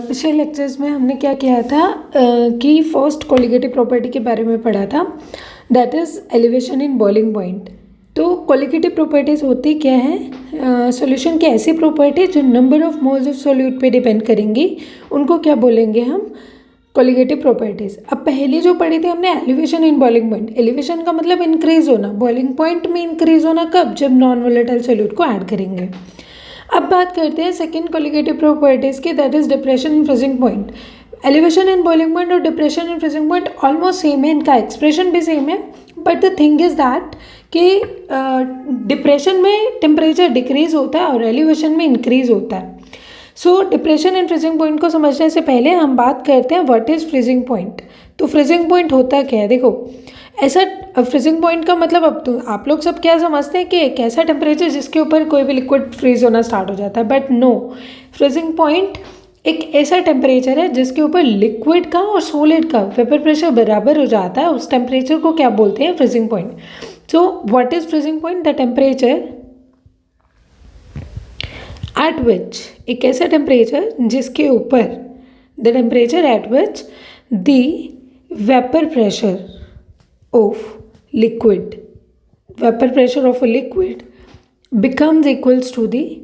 पिछले लेक्चर्स में हमने क्या किया था कि फर्स्ट कोलिगेटिव प्रॉपर्टी के बारे में पढ़ा था, that is elevation in boiling point. तो कोलिगेटिव प्रॉपर्टीज होती क्या है, सॉल्यूशन की ऐसी प्रॉपर्टी जो number of moles of solute पे डिपेंड करेंगी, उनको क्या बोलेंगे हम, कोलिगेटिव प्रॉपर्टीज। अब पहले जो पढ़ी थी हमने elevation in boiling point. Elevation का मतलब इंक्रीज होना, बॉइलिंग पॉइंट में इंक्रीज होना कब, जब नॉन वोलेटाइल सॉल्यूट को ऐड करेंगे। अब बात करते हैं सेकेंड कोलिगेटिव प्रॉपर्टीज की, that is depression in freezing point. Elevation in boiling point और depression in freezing point almost same है, इनका एक्सप्रेशन भी सेम है, but the thing is that कि डिप्रेशन में टेम्परेचर डिक्रीज होता है और एलिवेशन में इंक्रीज होता है। So depression and freezing point को समझने से पहले हम बात करते हैं व्हाट इज़ फ्रीजिंग पॉइंट। तो फ्रीजिंग पॉइंट होता क्या है, देखो ऐसा फ्रीजिंग पॉइंट का मतलब, अब तो आप लोग सब क्या समझते हैं कि एक ऐसा टेम्परेचर जिसके ऊपर कोई भी लिक्विड फ्रीज होना स्टार्ट हो जाता है, बट नो, फ्रीजिंग पॉइंट एक ऐसा टेम्परेचर है जिसके ऊपर लिक्विड का और सॉलिड का वेपर प्रेशर बराबर हो जाता है, उस टेम्परेचर को क्या बोलते हैं, freezing point. So what is freezing point, the temperature at विच, एक ऐसा टेम्परेचर जिसके ऊपर, the temperature at which the vapour pressure of liquid, vapor pressure of a liquid becomes equal to the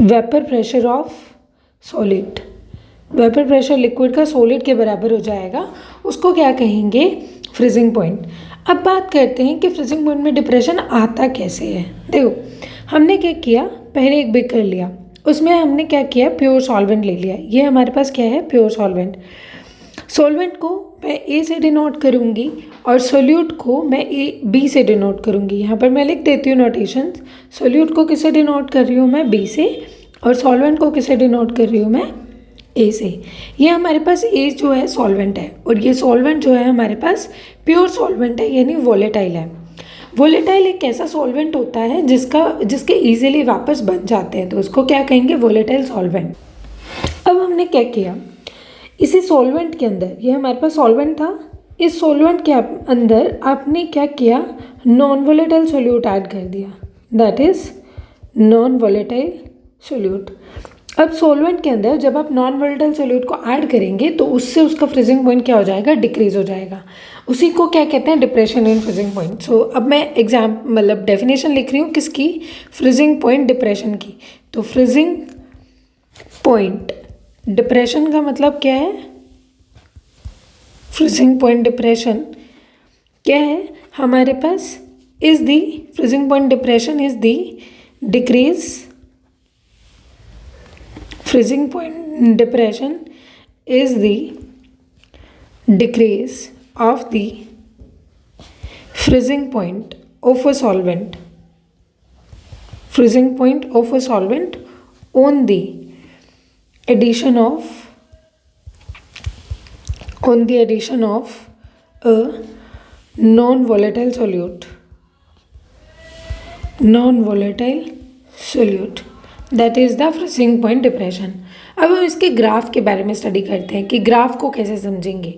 vapor pressure of solid। Vapour pressure liquid का solid के बराबर हो जाएगा, उसको क्या कहेंगे, फ्रीजिंग पॉइंट। अब बात करते हैं कि फ्रीजिंग पॉइंट में डिप्रेशन आता कैसे है। देखो हमने क्या किया, पहले एक बेकर लिया, उसमें हमने क्या किया, प्योर सॉल्वेंट ले लिया। ये हमारे पास क्या है, प्योर सॉल्वेंट। सॉल्वेंट को मैं ए से डिनोट करूँगी और सोल्यूट को मैं बी से डिनोट करूँगी। यहाँ पर मैं लिख देती हूँ नोटेशन, सोल्यूट को किससे डिनोट कर रही हूँ मैं, बी से, और सॉल्वेंट को किससे डिनोट कर रही हूँ मैं, ए से। ये हमारे पास ए जो है सॉल्वेंट है, और ये सॉल्वेंट जो है हमारे पास प्योर सॉल्वेंट है, यानी वोलेटाइल है। वोलेटाइल एक ऐसा सॉल्वेंट होता है जिसके इजीली वापस बन जाते हैं, तो उसको क्या कहेंगे, वोलेटाइल सॉल्वेंट। अब हमने क्या किया, इसी सॉल्वेंट के अंदर, ये हमारे पास सॉल्वेंट था, इस सॉल्वेंट के अंदर आपने क्या किया, नॉन वोलेटाइल सोल्यूट ऐड कर दिया, that is non volatile solute. अब सॉल्वेंट के अंदर जब आप नॉन वोलेटाइल सोल्यूट को ऐड करेंगे तो उससे उसका फ्रीजिंग पॉइंट क्या हो जाएगा, डिक्रीज हो जाएगा। उसी को क्या कहते हैं, डिप्रेशन इन फ्रीजिंग पॉइंट। सो अब मैं मतलब डेफिनेशन लिख रही हूँ किसकी, फ्रीजिंग पॉइंट डिप्रेशन की। तो फ्रीजिंग पॉइंट डिप्रेशन का मतलब क्या है, फ्रीजिंग पॉइंट डिप्रेशन क्या है हमारे पास, is the freezing point depression is the decrease, freezing point depression is the decrease of the freezing point of a solvent, freezing point of a solvent on the addition of a non-volatile solute, that is the freezing point depression. अब हम इसके graph के बारे में study करते हैं कि graph को कैसे समझेंगे।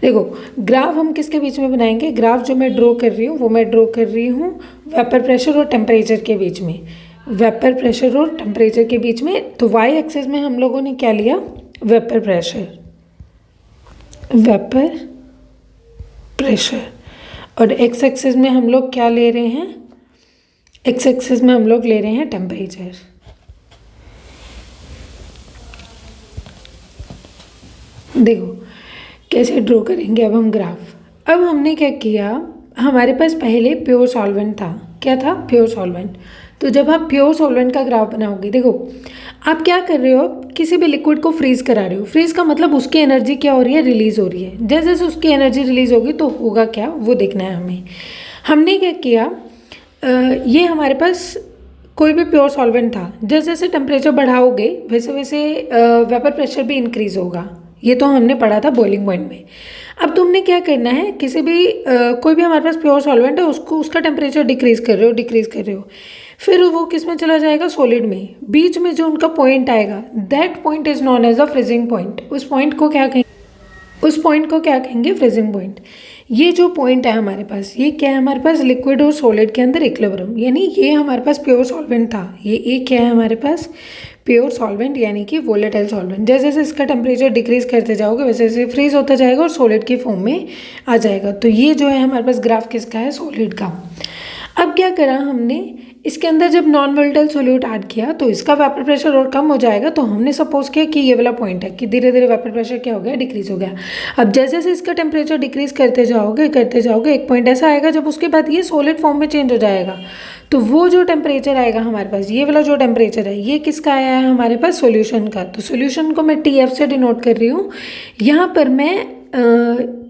देखो ग्राफ हम किसके बीच में बनाएंगे, ग्राफ जो मैं ड्रॉ कर रही हूँ वो मैं ड्रॉ कर रही हूँ वेपर प्रेशर और टेम्परेचर के बीच में, वेपर प्रेशर और टेम्परेचर के बीच में। तो वाई एक्सिस में हम लोगों ने क्या लिया, वेपर प्रेशर, और एक्स एक्सिस में हम लोग क्या ले रहे हैं, एक्स एक्सिस में हम लोग ले रहे हैं टेम्परेचर। देखो कैसे ड्रॉ करेंगे अब हम ग्राफ। अब हमने क्या किया, हमारे पास पहले प्योर सॉल्वेंट था, क्या था, प्योर सॉल्वेंट। तो जब आप प्योर सॉल्वेंट का ग्राफ बनाओगे, देखो आप क्या कर रहे हो, किसी भी लिक्विड को फ्रीज करा रहे हो। फ्रीज का मतलब उसकी एनर्जी क्या हो रही है, रिलीज हो रही है। जैसे जैसे उसकी एनर्जी रिलीज होगी तो होगा क्या, वो देखना है हमें। हमने क्या किया, ये हमारे पास कोई भी प्योर सॉल्वेंट था, जैसे जैसे टेम्परेचर बढ़ाओगे वैसे वैसे वेपर प्रेशर भी इंक्रीज होगा। ये तो हमने पढ़ा था बॉइलिंग पॉइंट में। अब तुमने क्या करना है, किसी भी कोई भी हमारे पास प्योर सॉल्वेंट है, उसका टेम्परेचर डिक्रीज कर रहे हो, फिर वो किस में चला जाएगा, सॉलिड में। बीच में जो उनका पॉइंट आएगा, that point is known as the freezing point. उस पॉइंट को क्या कहेंगे, फ्रीजिंग पॉइंट। ये जो पॉइंट है हमारे पास, ये क्या है हमारे पास, लिक्विड और सॉलिड के अंदर इक्विलिब्रियम, यानी ये हमारे पास प्योर सॉल्वेंट था, ये एक क्या है हमारे पास, प्योर सॉल्वेंट यानी कि वोलेटाइल सॉल्वेंट। जैसे जैसे इसका टेम्परेचर डिक्रीज करते जाओगे वैसे वैसे फ्रीज होता जाएगा और सॉलिड के फॉर्म में आ जाएगा। तो ये जो है हमारे पास ग्राफ किसका है, सॉलिड का। अब क्या करा हमने, इसके अंदर जब नॉन वोलेटाइल सोल्यूट ऐड किया तो इसका वेपर प्रेशर और कम हो जाएगा, तो हमने सपोज किया कि ये वाला पॉइंट है कि धीरे धीरे वेपर प्रेशर क्या हो गया, डिक्रीज हो गया। अब जैसे जैसे इसका टेम्परेचर डिक्रीज करते जाओगे एक पॉइंट ऐसा आएगा जब उसके बाद ये सॉलिड फॉर्म में चेंज हो जाएगा। तो वो जो टेम्परेचर आएगा हमारे पास, ये वाला जो टेम्परेचर है, ये किसका आया है हमारे पास, सोल्यूशन का। तो सोल्यूशन को मैं TF से डिनोट कर रही हूँ, यहाँ पर मैं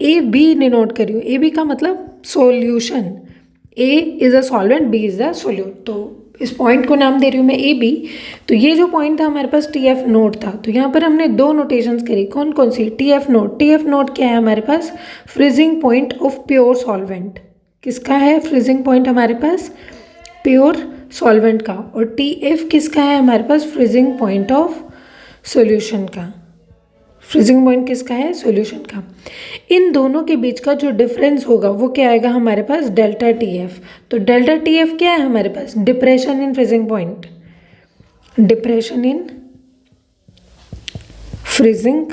AB डिनोट कर रही हूँ। AB का मतलब solution, A is a solvent, B is the solute. तो इस पॉइंट को नाम दे रही हूँ मैं AB। तो ये जो पॉइंट था हमारे पास TF नोट था, तो यहाँ पर हमने दो नोटेशंस करी, कौन कौन सी, TF नोट क्या है हमारे पास, freezing point of pure solvent. किसका है फ्रीजिंग पॉइंट हमारे पास, प्योर सॉल्वेंट का। और TF किसका है हमारे पास, फ्रीजिंग पॉइंट ऑफ सॉल्यूशन का। फ्रीजिंग पॉइंट किसका है, सॉल्यूशन का। इन दोनों के बीच का जो डिफरेंस होगा वो क्या आएगा हमारे पास, डेल्टा TF। तो डेल्टा TF क्या है हमारे पास, depression in freezing point, depression in freezing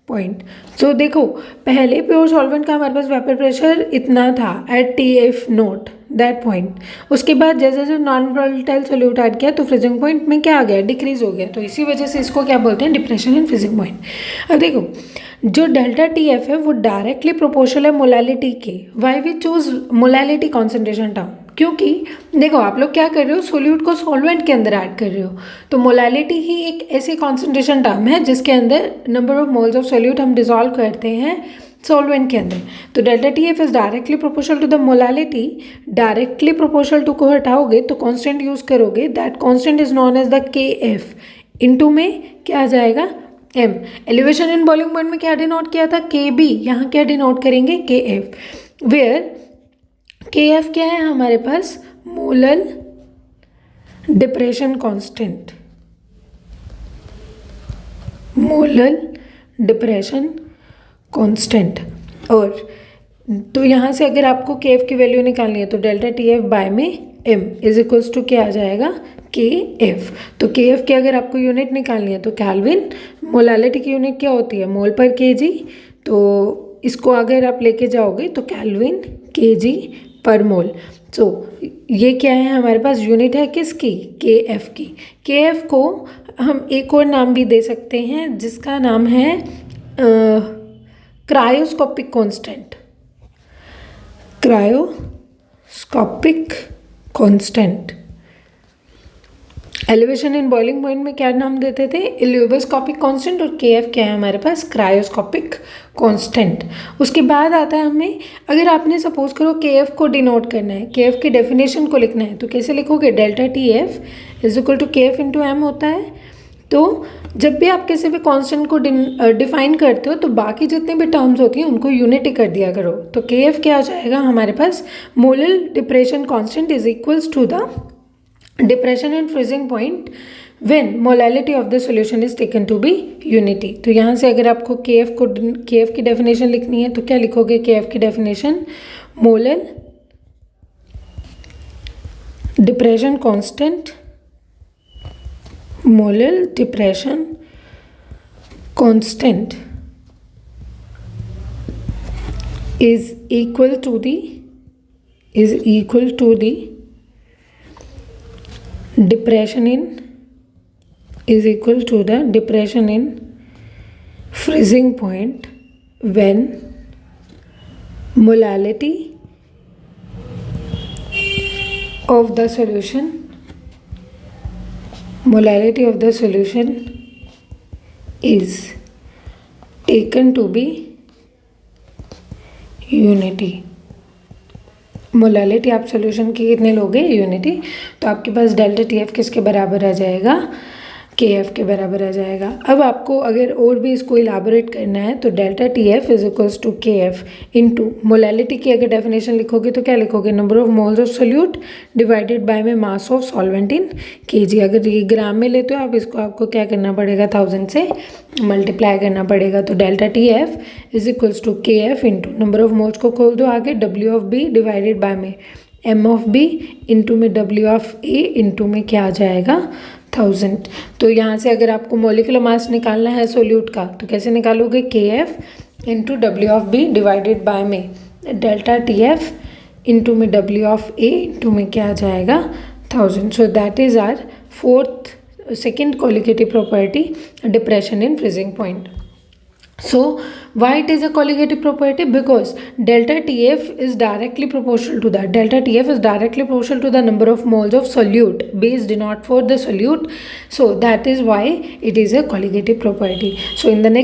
point. तो देखो पहले प्योर सॉल्वेंट का हमारे पास वेपर प्रेशर इतना था at TF note that point, उसके बाद जैसे जैसे नॉन वोलेटाइल सोल्यूट ऐड किया तो फ्रीजिंग पॉइंट में क्या आ गया, डिक्रीज हो गया। तो इसी वजह से इसको क्या बोलते हैं, डिप्रेशन इन फ्रीजिंग पॉइंट। अब देखो जो डेल्टा TF है वो डायरेक्टली प्रोपोर्शनल है मोलैलिटी के। Why we choose molality concentration term, क्योंकि देखो आप लोग क्या कर रहे हो, सोल्यूट को सॉल्वेंट के अंदर ऐड कर रहे हो, तो मोलैलिटी ही एक ऐसी कॉन्सेंट्रेशन टर्म है जिसके अंदर number of moles of solute हम डिसॉल्व करते हैं सॉल्वेंट के अंदर। तो delta TF is directly proportional to the molality. Directly proportional to को हटाओगे तो कांस्टेंट यूज करोगे, that constant is known as the KF। Into में क्या आ जाएगा, M। Elevation in boiling point में क्या डिनोट किया था, KB, यहाँ क्या डिनोट करेंगे, KF। वेयर KF क्या है हमारे पास, molal depression constant, molal depression constant. और तो यहाँ से अगर आपको KF की वैल्यू निकालनी है तो डेल्टा TF बाय में M इज इक्वल्स टू क्या आ जाएगा, KF। तो KF की अगर आपको यूनिट निकालनी है तो केल्विन, मोलैलिटी की यूनिट क्या होती है, मोल पर kg। तो इसको अगर आप लेके जाओगे तो केल्विन kg पर मोल। तो ये क्या है हमारे पास, यूनिट है किसकी, KF की। KF को हम एक और नाम भी दे सकते हैं जिसका नाम है cryoscopic constant, cryoscopic constant. Elevation in boiling point में क्या नाम देते थे, इलियोस्कोपिक कांस्टेंट, और KF क्या है हमारे पास, क्रायोस्कोपिक कांस्टेंट। उसके बाद आता है हमें, अगर आपने सपोज करो KF को डिनोट करना है, KF की डेफिनेशन को लिखना है, तो कैसे लिखोगे, delta TF is equal to KF into M होता है। तो जब भी आप किसी भी कांस्टेंट को डिफाइन करते हो तो बाकी जितने भी टर्म्स होती हैं उनको यूनिट ही कर दिया करो। तो KF क्या हो जाएगा हमारे पास, molal depression constant is equals to the depression in freezing point when molality of the solution is taken to be unity. तो यहाँ से अगर आपको KF की डेफिनेशन लिखनी है तो क्या लिखोगे, KF की definition, molal depression constant, molal depression constant is equal to the depression in freezing point when molality of the solution is taken to be unity. Molality आप सॉल्यूशन की कितने लोगे, यूनिटी। तो आपके पास डेल्टा TF किसके बराबर आ जाएगा, के एफ के बराबर आ जाएगा। अब आपको अगर और भी इसको इलाबोरेट करना है तो delta T F is equals to K F into molality की अगर डेफिनेशन लिखोगे तो क्या लिखोगे, number of moles of solute divided by में mass of solvent in kg. अगर ये ग्राम में लेते हो आप, इसको आपको क्या करना पड़ेगा, 1000 से मल्टीप्लाई करना पड़ेगा। तो delta T F is equals to K F into number of moles को खोल दो आगे, W of B divided by में एम ऑफ बी इंटू में डब्ल्यू ऑफ ए इंटू में क्या आ जाएगा, 1000। तो यहाँ से अगर आपको मोलिकुलर मास निकालना है सोल्यूट का तो कैसे निकालोगे, K F into W of B divided by में डेल्टा टी एफ इंटू में डब्ल्यू ऑफ ए इंटू में क्या आ जाएगा, 1000। So that is our second colligative property, depression in freezing point. So why it is a colligative property? Because delta TF is directly proportional to that. Delta TF is directly proportional to the number of moles of solute. Base denote for the solute. So that is why it is a colligative property. So in the next